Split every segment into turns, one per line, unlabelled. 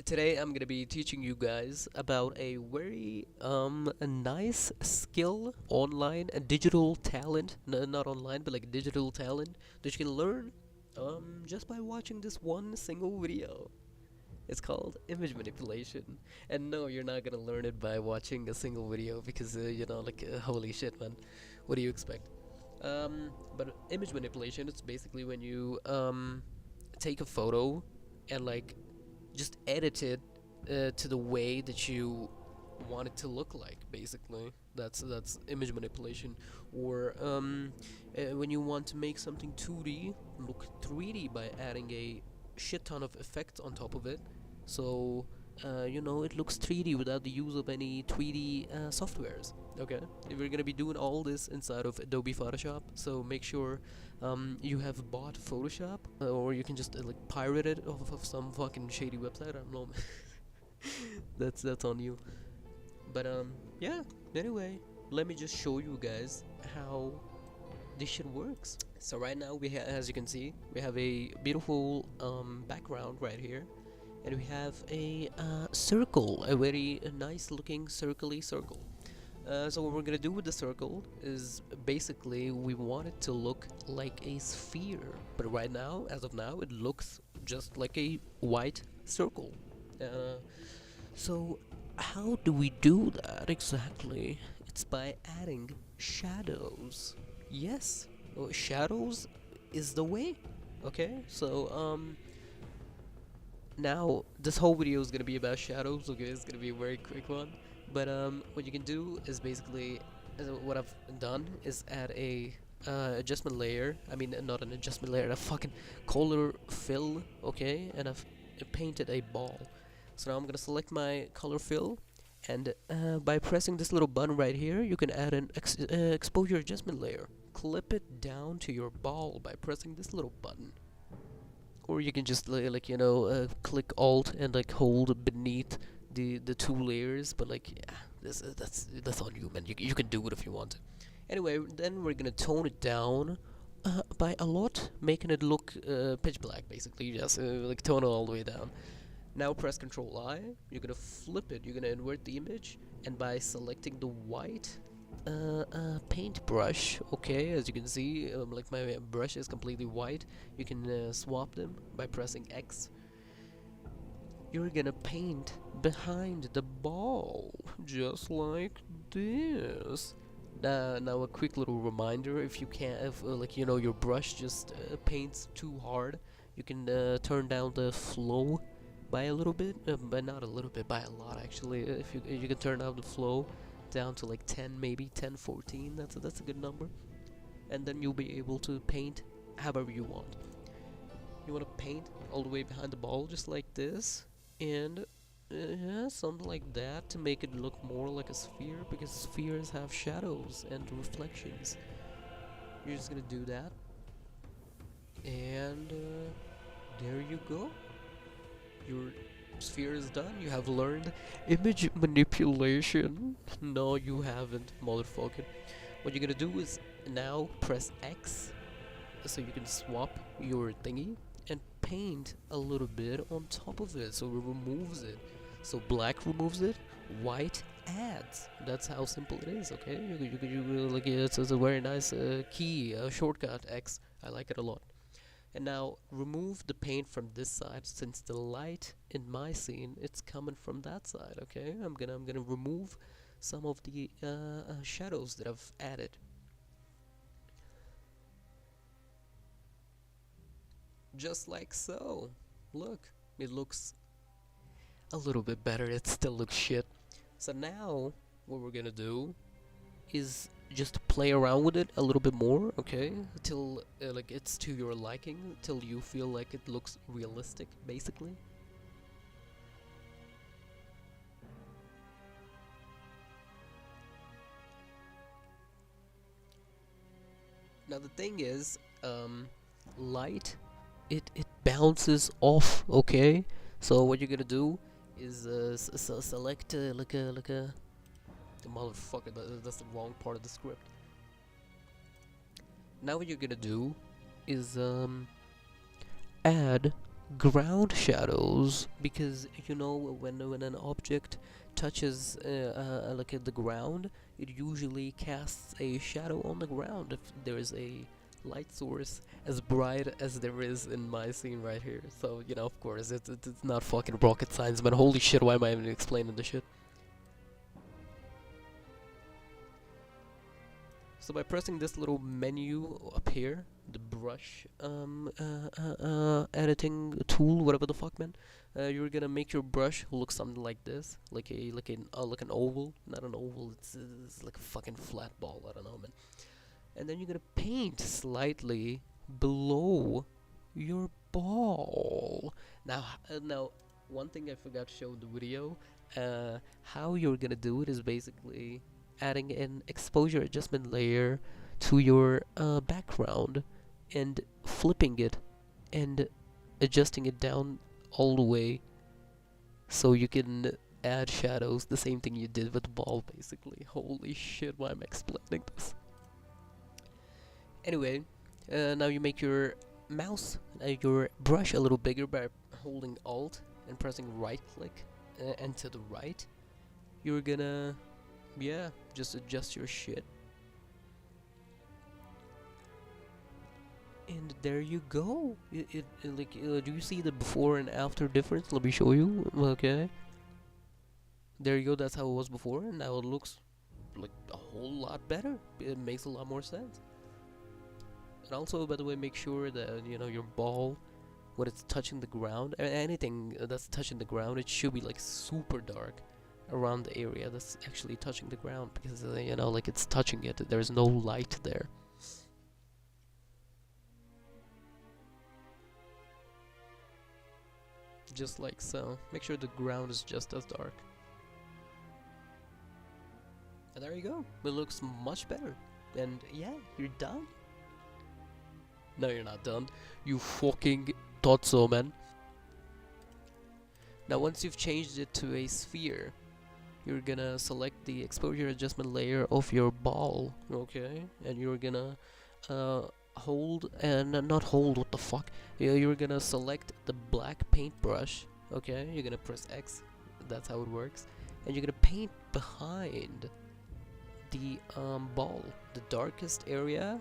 Today I'm gonna be teaching you guys about a very a nice skill online, a digital talent, not online but like digital talent that you can learn just by watching this one single video. It's called image manipulation. And no, you're not gonna learn it by watching a single video because holy shit, man, what do you expect? But image manipulation, it's basically when you take a photo and like just edit it to the way that you want it to look like. Basically, that's image manipulation. Or when you want to make something 2D look 3D by adding a shit ton of effects on top of it, so it looks 3D without the use of any 3D softwares. Okay, we're gonna be doing all this inside of Adobe Photoshop, so make sure you have bought Photoshop, or you can just like pirate it off of some fucking shady website. I don't know. That's on you. But yeah. Anyway, let me just show you guys how this shit works. So right now as you can see, we have a beautiful background right here, and we have a circle, a very nice looking circly circle. So what we're gonna do with the circle is basically we want it to look like a sphere, but right now, as of now, it looks just like a white circle. Uh, so how do we do that exactly? It's by adding shadows. Yes, shadows is the way. Okay, so now this whole video is gonna be about shadows. Okay, it's gonna be a very quick one. But what you can do is basically, what I've done is add a adjustment layer. I mean, not an adjustment layer, a fucking color fill. Okay, and I've painted a ball. So now I'm gonna select my color fill, and by pressing this little button right here, you can add an exposure adjustment layer. Clip it down to your ball by pressing this little button. Or you can just click Alt and like hold beneath the two layers, but like yeah, that's on you, man. You can do it if you want to. Anyway, then we're gonna tone it down by a lot, making it look pitch black, basically. Just like tone it all the way down. Now press Control I. You're gonna flip it. You're gonna invert the image, and by selecting the white paintbrush, okay, as you can see, like my brush is completely white. You can swap them by pressing X. You're gonna paint behind the ball, just like this. Now a quick little reminder: if you can't, if your brush just paints too hard, you can turn down the flow by a little bit, but not a little bit, by a lot actually. If you can turn down the flow down to like 10, maybe 10, 14. That's a good number, and then you'll be able to paint however you want. You want to paint all the way behind the ball, just like this, and something like that to make it look more like a sphere, because spheres have shadows and reflections. You're just gonna do that, and there you go. Your sphere is done. You have learned image manipulation. No, you haven't, motherfucker. What you're gonna do is now press X so you can swap your thingy and paint a little bit on top of it, so it removes it. So black removes it, white adds. That's how simple it is. Okay, it's a very nice key shortcut X. I like it a lot. And now remove the paint from this side, since the light in my scene it's coming from that side. Okay, I'm gonna remove some of the shadows that I've added. Just like so. Look, it looks a little bit better. It still looks shit. So now what we're gonna do is just play around with it a little bit more, okay, till like it's to your liking, till you feel like it looks realistic, basically. Now the thing is, light, it bounces off, okay. So what you're gonna do is select the motherfucker. That's the wrong part of the script. Now what you're gonna do is add ground shadows, because you know when an object touches like the ground, it usually casts a shadow on the ground if there is a light source as bright as there is in my scene right here. So you know, of course, it's not fucking rocket science, man. Holy shit, why am I even explaining this shit? So by pressing this little menu up here, the brush editing tool, whatever the fuck, man, you're gonna make your brush look something like this, like an oval, not an oval. It's like a fucking flat ball. I don't know, man. And then you're gonna paint slightly below your ball. Now, one thing I forgot to show in the video, how you're gonna do it is basically adding an exposure adjustment layer to your background and flipping it and adjusting it down all the way so you can add shadows, the same thing you did with the ball basically. Holy shit, why am I explaining this? Anyway, now you make your mouse, your brush a little bigger by holding Alt and pressing right click and to the right. You're gonna, yeah, just adjust your shit. And there you go. Do you see the before and after difference? Let me show you. Okay. There you go. That's how it was before, and now it looks like a whole lot better. It makes a lot more sense. And also, by the way, make sure that you know your ball, when it's touching the ground, anything that's touching the ground, it should be like super dark around the area that's actually touching the ground, because you know, like it's touching it. There's no light there. Just like so. Make sure the ground is just as dark. And there you go. It looks much better. And yeah, you're done. No, you're not done. You fucking thought so, man. Now, once you've changed it to a sphere, you're gonna select the exposure adjustment layer of your ball, okay? And you're gonna hold, and not hold, what the fuck? You're gonna select the black paintbrush, okay? You're gonna press X, that's how it works. And you're gonna paint behind the ball. The darkest area,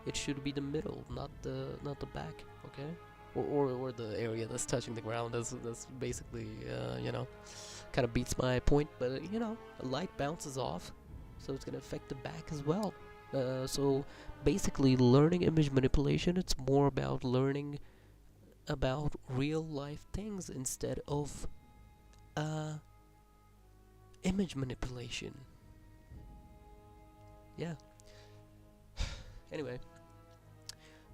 it should be the middle, not the back, okay? Or the area that's touching the ground. That's basically you know, kind of beats my point, but you know, a light bounces off, so it's gonna affect the back as well. So basically, learning image manipulation, it's more about learning about real life things instead of image manipulation. Yeah. Anyway,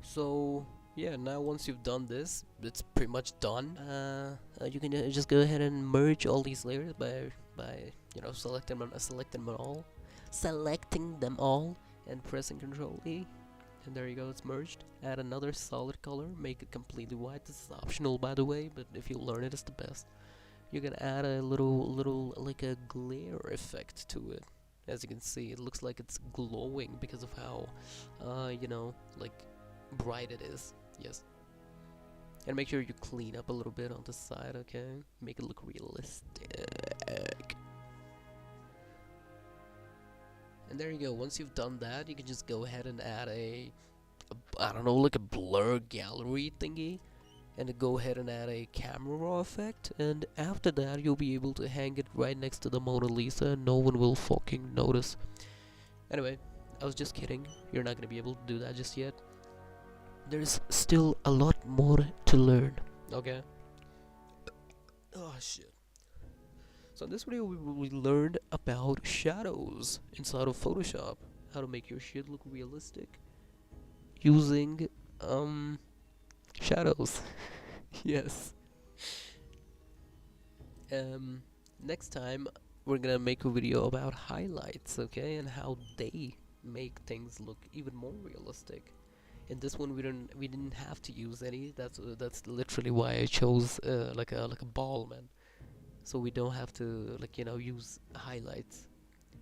so yeah, now once you've done this, it's pretty much done. You can just go ahead and merge all these layers by you know, selecting them all, and pressing Control E, and there you go, it's merged. Add another solid color, make it completely white. This is optional, by the way, but if you learn it, it's the best. You can add a little like a glare effect to it. As you can see, it looks like it's glowing because of how you know, like bright it is. Yes. And make sure you clean up a little bit on the side, okay? Make it look realistic. And there you go. Once you've done that, you can just go ahead and add a I don't know, like a blur gallery thingy, and go ahead and add a camera raw effect, and after that you'll be able to hang it right next to the Mona Lisa and no one will fucking notice. Anyway, I was just kidding. You're not gonna be able to do that just yet. There's still a lot more to learn, okay? Oh shit. So in this video we learned about shadows inside of Photoshop, how to make your shit look realistic using shadows. Yes. Next time we're gonna make a video about highlights, okay, and how they make things look even more realistic. In this one we didn't have to use any. That's literally why I chose like a ball, man. So we don't have to, like, you know, use highlights,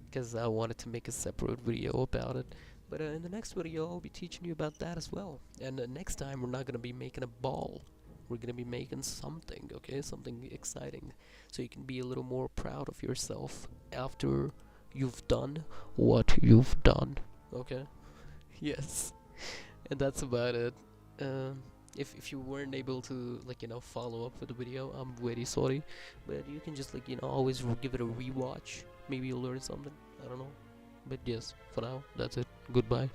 because I wanted to make a separate video about it. But in the next video I'll be teaching you about that as well. And next time we're not gonna be making a ball. we're gonna be making something, okay, something exciting, so you can be a little more proud of yourself after you've done what you've done, okay. Yes. And that's about it. If you weren't able to, like, follow up with the video, I'm very sorry, but you can just, like, always give it a rewatch. Maybe you'll learn something. I don't know. But yes, for now, that's it. Goodbye.